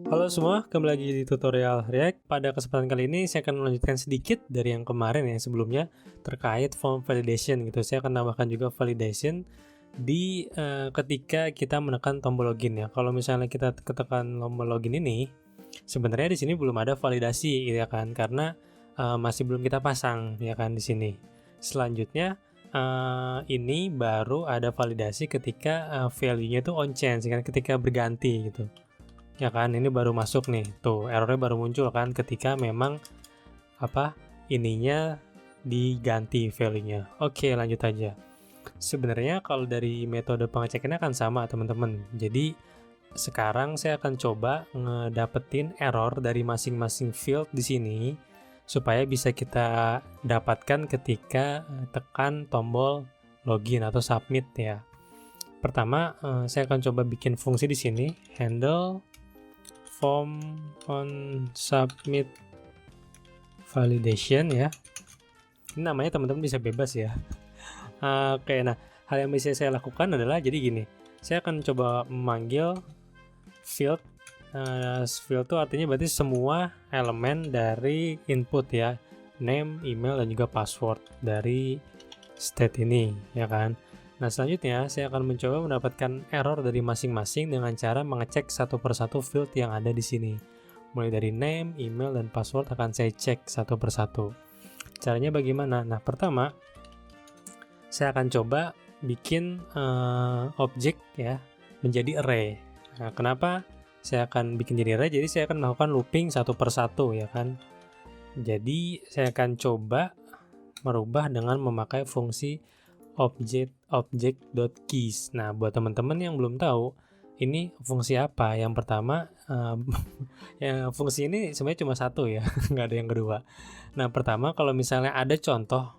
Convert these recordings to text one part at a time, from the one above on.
Halo semua, kembali lagi di tutorial React. Pada kesempatan kali ini saya akan melanjutkan sedikit dari yang kemarin ya sebelumnya terkait form validation gitu. Saya akan tambahkan juga validation di ketika kita menekan tombol login ya. Kalau misalnya kita tekan tombol login ini, sebenarnya di sini belum ada validasi gitu ya kan, karena masih belum kita pasang ya kan di sini. Selanjutnya ini baru ada validasi ketika value-nya itu on change kan, ketika berganti gitu. Ya kan, ini baru masuk nih. Tuh, errornya baru muncul kan ketika memang ininya diganti value-nya. Oke, lanjut aja. Sebenarnya kalau dari metode pengecekannya akan sama, teman-teman. Jadi, sekarang saya akan coba ngedapetin error dari masing-masing field di sini supaya bisa kita dapatkan ketika tekan tombol login atau submit ya. Pertama, saya akan coba bikin fungsi di sini, handle form on submit validation ya. Ini namanya teman-teman bisa bebas ya. Oke, nah hal yang bisa saya lakukan adalah jadi gini. Saya akan coba memanggil field. Field itu artinya berarti semua elemen dari input ya, name, email, dan juga password dari state ini ya kan. Nah, selanjutnya saya akan mencoba mendapatkan error dari masing-masing dengan cara mengecek satu persatu field yang ada di sini. Mulai dari name, email, dan password akan saya cek satu persatu. Caranya bagaimana? Nah, pertama saya akan coba bikin objek ya menjadi array. Nah, kenapa saya akan bikin jadi array? Jadi saya akan melakukan looping satu persatu ya kan. Jadi saya akan coba merubah dengan memakai fungsi object.keys. Nah, buat teman-teman yang belum tahu, ini fungsi apa? Yang pertama, ya fungsi ini sebenarnya cuma satu ya, nggak ada yang kedua. Nah, pertama kalau misalnya ada contoh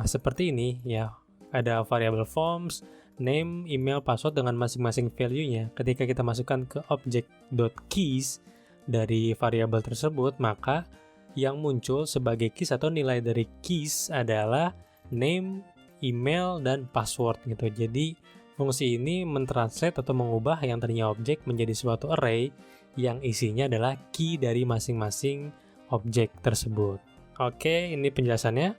seperti ini ya, ada variable forms, name, email, password dengan masing-masing value-nya. Ketika kita masukkan ke object.keys dari variabel tersebut, maka yang muncul sebagai keys atau nilai dari keys adalah name, email, dan password gitu. Jadi fungsi ini mentranslate atau mengubah yang tadinya objek menjadi suatu array yang isinya adalah key dari masing-masing objek tersebut. Oke, ini penjelasannya.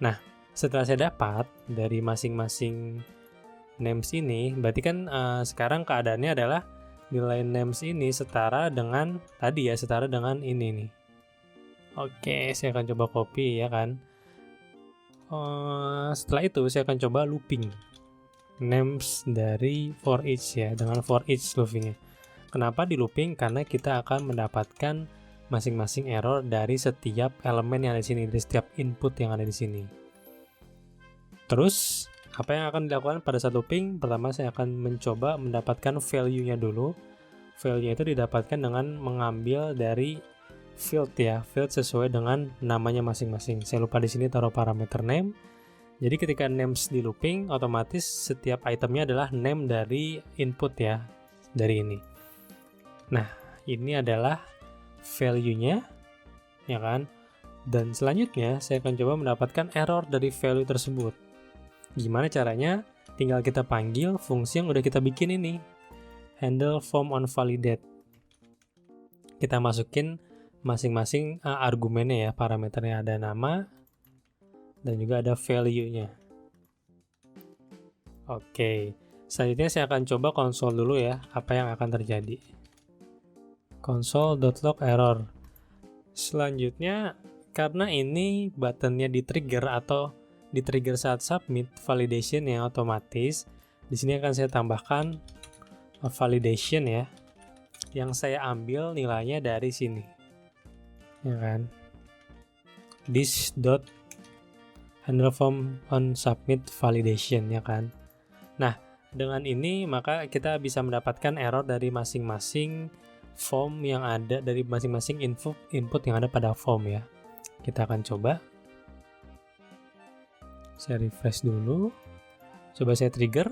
Nah, setelah saya dapat dari masing-masing names ini, berarti kan sekarang keadaannya adalah nilai names ini setara dengan tadi ya, setara dengan ini nih. Oke, saya akan coba copy ya kan. Setelah itu saya akan coba looping names dari for each ya, dengan for each loopingnya. Kenapa di looping? Karena kita akan mendapatkan masing-masing error dari setiap elemen yang ada di sini, dari setiap input yang ada di sini. Terus apa yang akan dilakukan pada saat looping? Pertama saya akan mencoba mendapatkan value-nya dulu. Value-nya itu didapatkan dengan mengambil dari field ya, field sesuai dengan namanya masing-masing. Saya lupa di sini taruh parameter name. Jadi ketika names di looping, otomatis setiap itemnya adalah name dari input ya, dari ini. Nah, ini adalah value-nya, ya kan? Dan selanjutnya saya akan coba mendapatkan error dari value tersebut. Gimana caranya? Tinggal kita panggil fungsi yang udah kita bikin ini, handle form on validate. Kita masukin masing-masing argumennya ya, parameternya ada nama dan juga ada value-nya. Oke, selanjutnya saya akan coba console dulu ya, apa yang akan terjadi. Console.log error. Selanjutnya, karena ini buttonnya di-trigger atau di-trigger saat submit validation yang otomatis, di sini akan saya tambahkan validation ya, yang saya ambil nilainya dari sini. Ya kan, this dot handle form on submit validation ya kan. Nah, dengan ini maka kita bisa mendapatkan error dari masing-masing form yang ada, dari masing-masing input yang ada pada form ya. Kita akan coba. Saya refresh dulu. Coba saya trigger.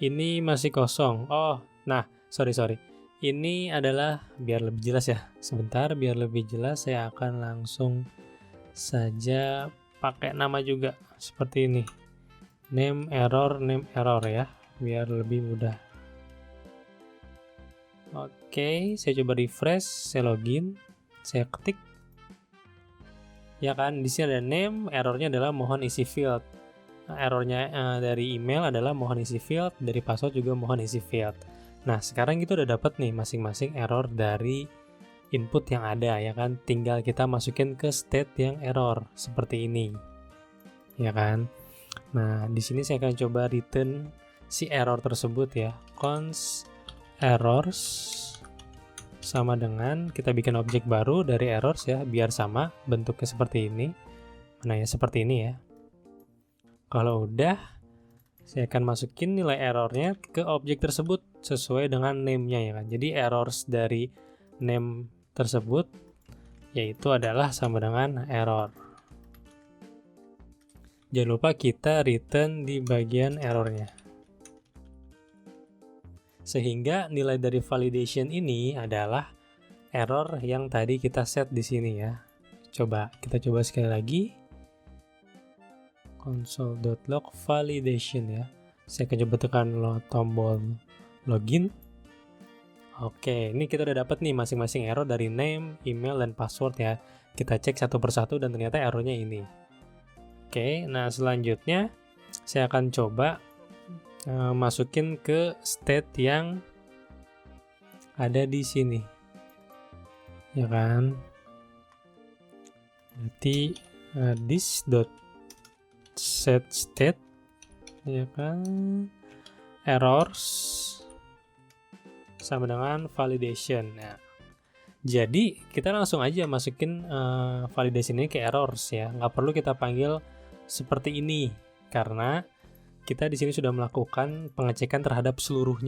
Ini masih kosong. Oh, nah, sorry. Ini adalah, biar lebih jelas ya, sebentar biar lebih jelas saya akan langsung saja pakai nama juga seperti ini, name error ya, biar lebih mudah. Oke, saya coba refresh, saya login, saya ketik. Ya kan, di sini ada name, errornya adalah mohon isi field. Errornya dari email adalah mohon isi field, dari password juga mohon isi field. Nah, sekarang kita udah dapat nih masing-masing error dari input yang ada, ya kan. Tinggal kita masukin ke state yang error seperti ini. Ya kan? Nah, di sini saya akan coba return si error tersebut ya. Const errors sama dengan kita bikin objek baru dari errors ya, biar sama bentuknya seperti ini. Mana ya, seperti ini ya. Kalau udah, saya akan masukin nilai errornya ke objek tersebut sesuai dengan name-nya ya kan. Jadi errors dari name tersebut yaitu adalah sama dengan error. Jangan lupa kita return di bagian errornya. Sehingga nilai dari validation ini adalah error yang tadi kita set di sini ya. Kita coba sekali lagi. Console.log validation ya. Saya akan coba tekan tombol login. Oke, ini kita udah dapat nih masing-masing error dari name, email, dan password ya. Kita cek satu persatu dan ternyata errornya ini. Oke, nah selanjutnya saya akan coba masukin ke state yang ada di sini. Ya kan? Berarti this.set state ya kan, errors sama dengan validation. Nah, jadi kita langsung aja masukin validation ini ke errors ya. Nggak perlu kita panggil seperti ini karena kita di sini sudah melakukan pengecekan terhadap seluruh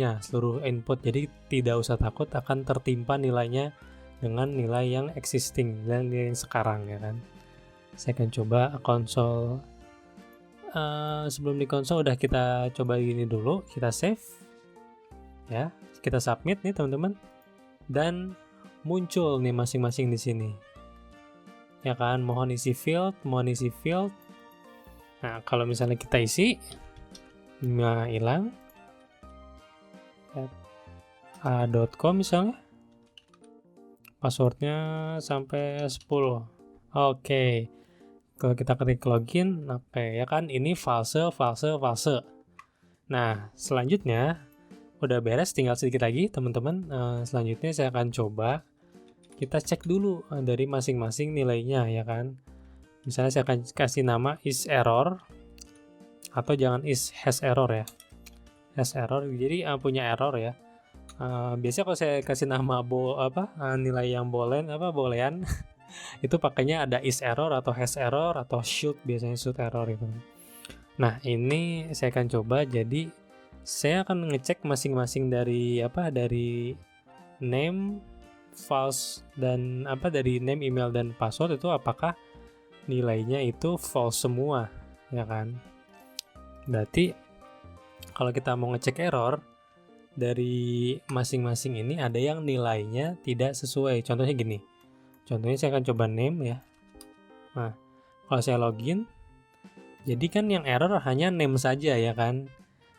input. Jadi tidak usah takut akan tertimpa nilainya dengan nilai yang existing dan nilai yang sekarang ya kan. Saya akan coba konsol. Sebelum di konsol udah kita coba gini dulu, kita save ya, kita submit nih teman-teman, dan muncul nih masing-masing di sini ya kan, mohon isi field. Nah, kalau misalnya kita isi hilang a.com misalnya, passwordnya sampai 10. Oke. Kalau kita ketik login, ya kan, ini false. Nah, selanjutnya udah beres, tinggal sedikit lagi teman-teman. Selanjutnya saya akan coba kita cek dulu dari masing-masing nilainya ya kan. Misalnya saya akan kasih nama is error atau jangan is has error ya. Has error, jadi punya error ya. Biasanya kalau saya kasih nama nilai yang boolean itu pakainya ada is error atau has error atau should, biasanya should error itu. Nah, ini saya akan coba, jadi saya akan ngecek masing-masing dari name, false, dan dari name, email, dan password itu apakah nilainya itu false semua ya kan. Berarti kalau kita mau ngecek error dari masing-masing ini ada yang nilainya tidak sesuai. Contohnya gini. Contohnya saya akan coba name ya. Nah, kalau saya login, jadi kan yang error hanya name saja ya kan.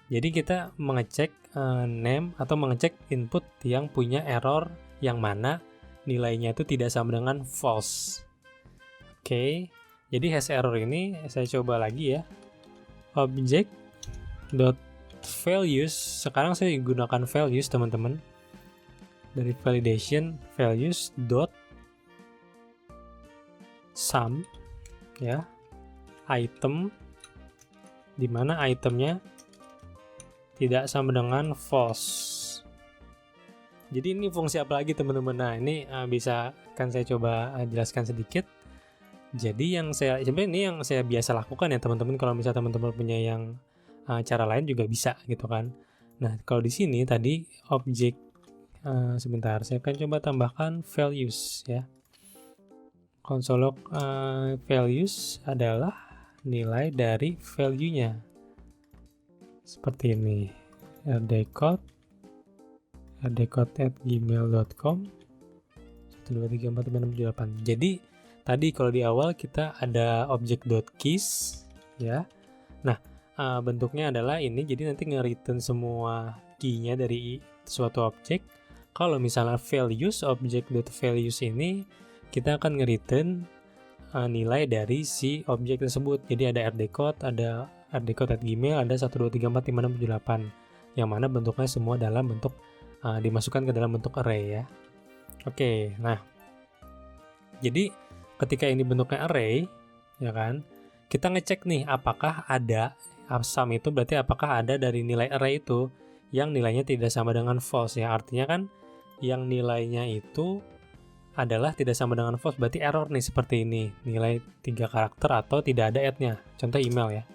Jadi kita mengecek name atau mengecek input yang punya error yang mana nilainya itu tidak sama dengan false. Oke, jadi has error ini saya coba lagi ya. Object.values, sekarang saya gunakan values teman-teman. Dari validation values dot sum ya, item, di mana itemnya tidak sama dengan false. Jadi ini fungsi apa lagi teman-teman? Nah, ini bisa kan saya coba jelaskan sedikit. Jadi sebenarnya ini yang saya biasa lakukan ya teman-teman. Kalau misalnya teman-teman punya yang cara lain juga bisa gitu kan. Nah, kalau di sini tadi objek sebentar, saya akan coba tambahkan values ya. Console.log values adalah nilai dari value-nya. Seperti ini. rdcode@gmail.com 123456778. Jadi tadi kalau di awal kita ada object.keys ya. Nah, bentuknya adalah ini, jadi nanti nge-return semua key-nya dari suatu objek. kalau misalnya values, object.values ini kita akan nge-return nilai dari si objek tersebut. Jadi ada rdcode, ada rdcode@gmail, ada 123456778 yang mana bentuknya semua dalam bentuk dimasukkan ke dalam bentuk array ya. Oke, nah jadi ketika ini bentuknya array ya kan, kita ngecek nih apakah ada sum itu berarti apakah ada dari nilai array itu yang nilainya tidak sama dengan false ya. Artinya kan yang nilainya itu adalah tidak sama dengan false, berarti error nih seperti ini, nilai 3 karakter atau tidak ada add-nya. Contoh email ya.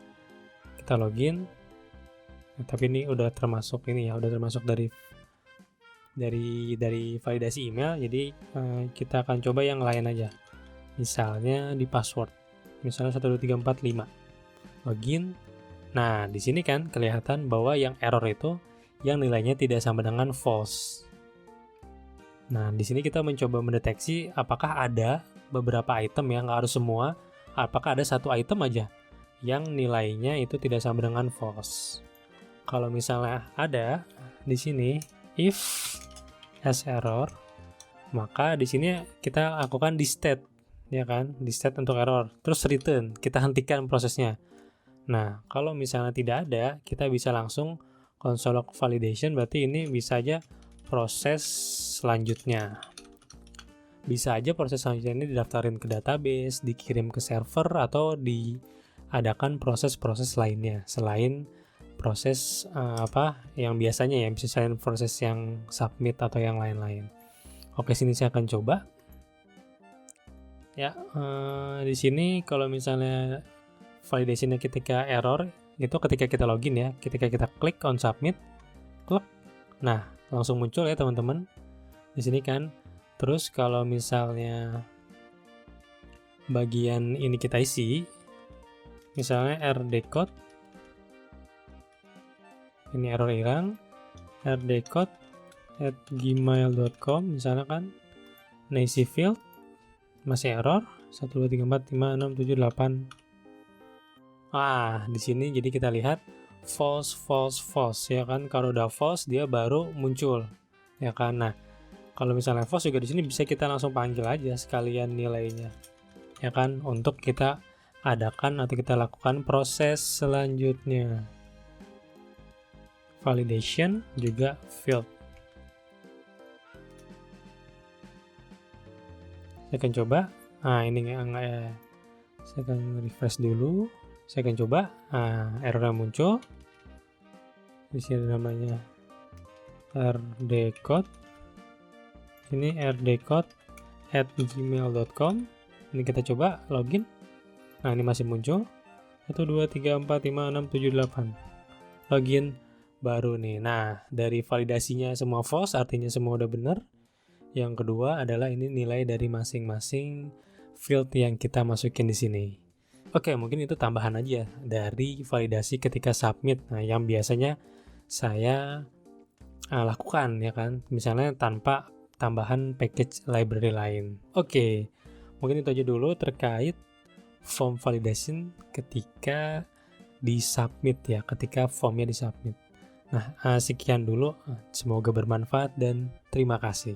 Kita login. Tapi ini udah termasuk ini ya, udah termasuk dari validasi email. Jadi kita akan coba yang lain aja. Misalnya di password. Misalnya 12345. Login. Nah, di sini kan kelihatan bahwa yang error itu yang nilainya tidak sama dengan false. Nah, di sini kita mencoba mendeteksi apakah ada beberapa item yang nggak harus semua, apakah ada satu item aja yang nilainya itu tidak sama dengan false. Kalau misalnya ada di sini if as error, maka di sini kita lakukan di state ya kan, di state untuk error, terus return, kita hentikan prosesnya. Nah, kalau misalnya tidak ada, kita bisa langsung console log validation, berarti ini bisa aja proses selanjutnya. Bisa aja proses selanjutnya ini didaftarin ke database, dikirim ke server, atau diadakan proses-proses lainnya selain proses yang biasanya ya, bisa selain proses yang submit atau yang lain-lain. Oke, sini saya akan coba. Ya, di sini kalau misalnya validasinya ketika error, itu ketika kita login ya, ketika kita klik on submit, klik, nah langsung muncul ya teman-teman di sini kan. Terus kalau misalnya bagian ini kita isi, misalnya rdcode, ini error hilang, rdcode@gmail.com misalnya kan, nah isi field masih error 123456778. Di sini jadi kita lihat false ya kan. Kalau udah false dia baru muncul ya kan. Nah, kalau misalnya false juga di sini bisa kita langsung panggil aja sekalian nilainya ya kan, untuk kita adakan atau kita lakukan proses selanjutnya. Validation juga field. Saya akan coba. Ini enggak ya. Saya akan refresh dulu. Saya akan coba. Error yang muncul. Di sini namanya rdcode. Ini rdcode@gmail.com. Ini kita coba login. Nah, ini masih muncul 123456778. Login baru nih. Nah, dari validasinya semua false, artinya semua udah benar. Yang kedua adalah ini nilai dari masing-masing field yang kita masukin di sini. Oke, mungkin itu tambahan aja dari validasi ketika submit. Nah, yang biasanya saya lakukan ya kan, misalnya tanpa tambahan package library lain. Oke, mungkin itu aja dulu terkait form validation ketika disubmit ya, ketika formnya disubmit. Nah, sekian dulu. Semoga bermanfaat dan terima kasih.